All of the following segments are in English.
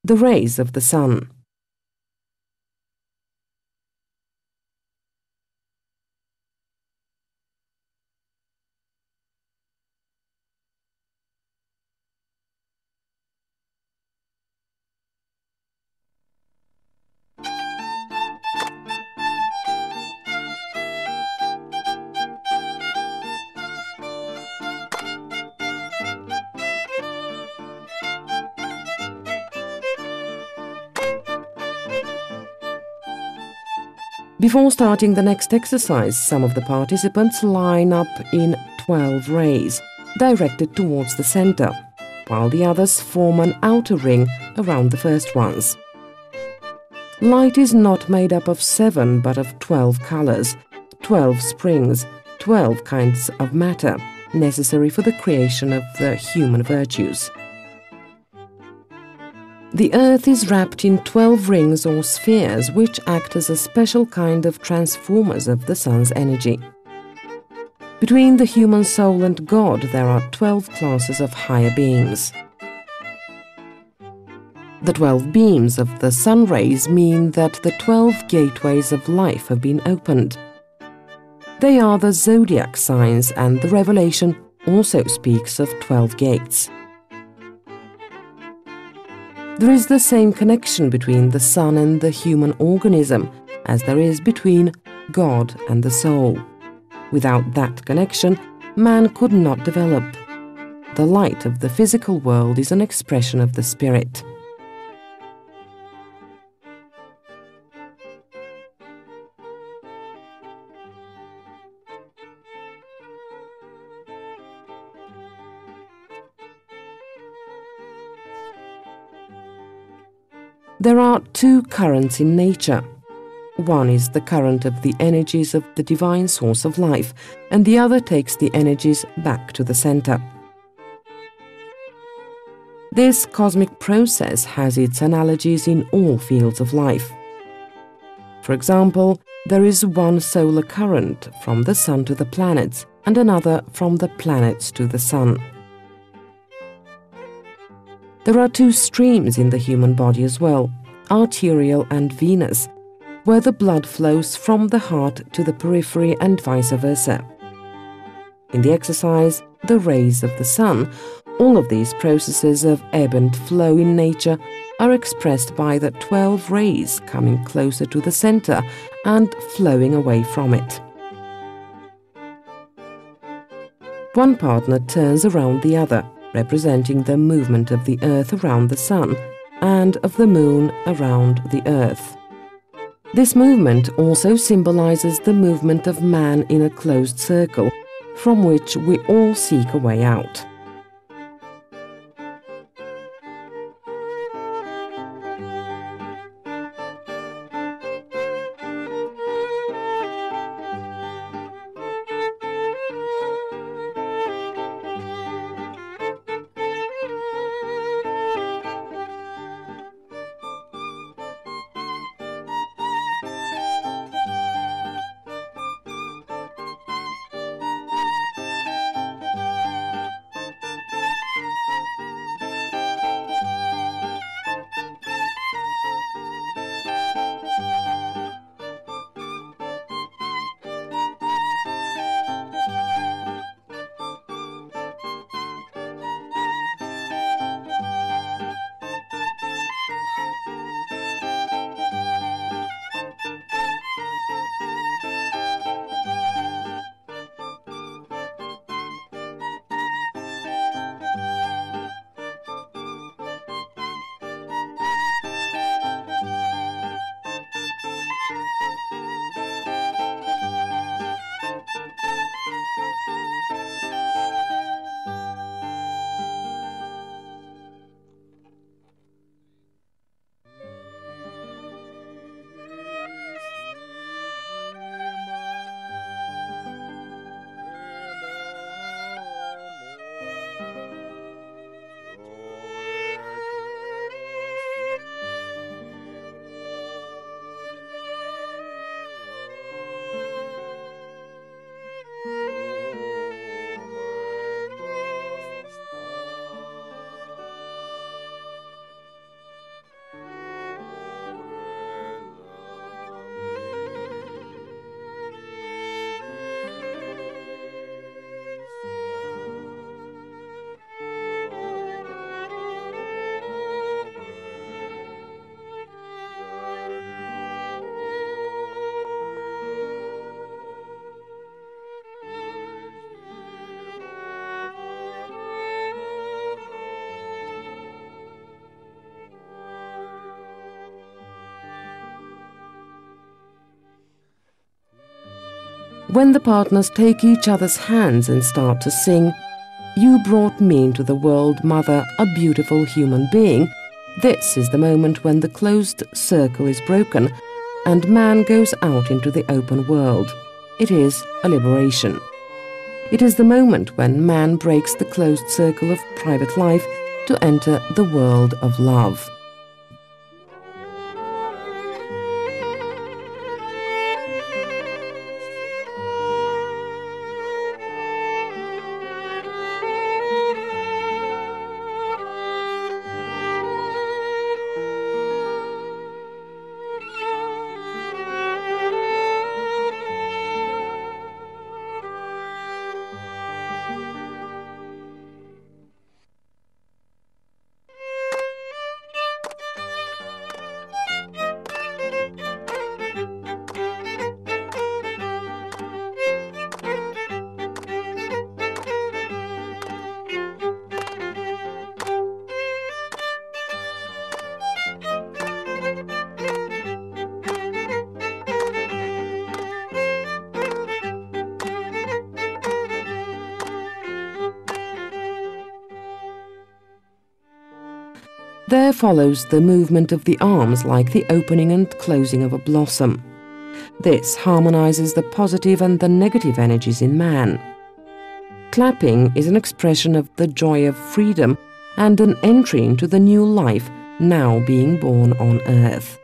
the rays of the sun. Before starting the next exercise, some of the participants line up in 12 rays, directed towards the center, while the others form an outer ring around the first ones. Light is not made up of 7 but of 12 colors, 12 springs, 12 kinds of matter, necessary for the creation of the human virtues. The earth is wrapped in 12 rings or spheres which act as a special kind of transformers of the sun's energy. Between the human soul and God there are 12 classes of higher beings. The 12 beams of the sun rays mean that the 12 gateways of life have been opened. They are the zodiac signs, and the Revelation also speaks of 12 gates. There is the same connection between the sun and the human organism as there is between God and the soul. Without that connection, man could not develop. The light of the physical world is an expression of the spirit. There are two currents in nature. One is the current of the energies of the divine source of life, and the other takes the energies back to the center. This cosmic process has its analogies in all fields of life. For example, there is one solar current from the sun to the planets, and another from the planets to the sun. There are two streams in the human body as well, arterial and venous, where the blood flows from the heart to the periphery and vice versa. In the exercise, the rays of the sun, all of these processes of ebb and flow in nature are expressed by the 12 rays coming closer to the center and flowing away from it. One partner turns around the other, representing the movement of the earth around the sun and of the moon around the earth. This movement also symbolizes the movement of man in a closed circle, from which we all seek a way out. When the partners take each other's hands and start to sing, "You brought me into the world, Mother, a beautiful human being," this is the moment when the closed circle is broken and man goes out into the open world. It is a liberation. It is the moment when man breaks the closed circle of private life to enter the world of love. There follows the movement of the arms like the opening and closing of a blossom. This harmonizes the positive and the negative energies in man. Clapping is an expression of the joy of freedom and an entry into the new life now being born on earth.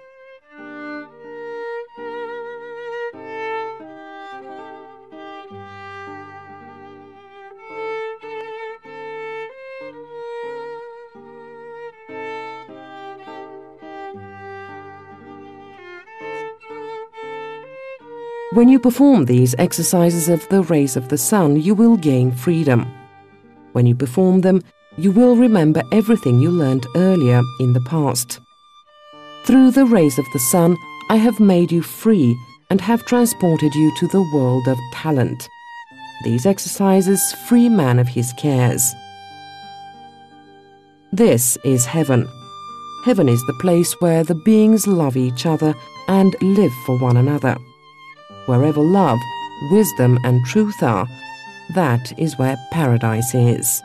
When you perform these exercises of the rays of the sun, you will gain freedom. When you perform them, you will remember everything you learned earlier in the past. Through the rays of the sun, I have made you free and have transported you to the world of talent. These exercises free man of his cares. This is heaven. Heaven is the place where the beings love each other and live for one another. Wherever love, wisdom and truth are, that is where paradise is.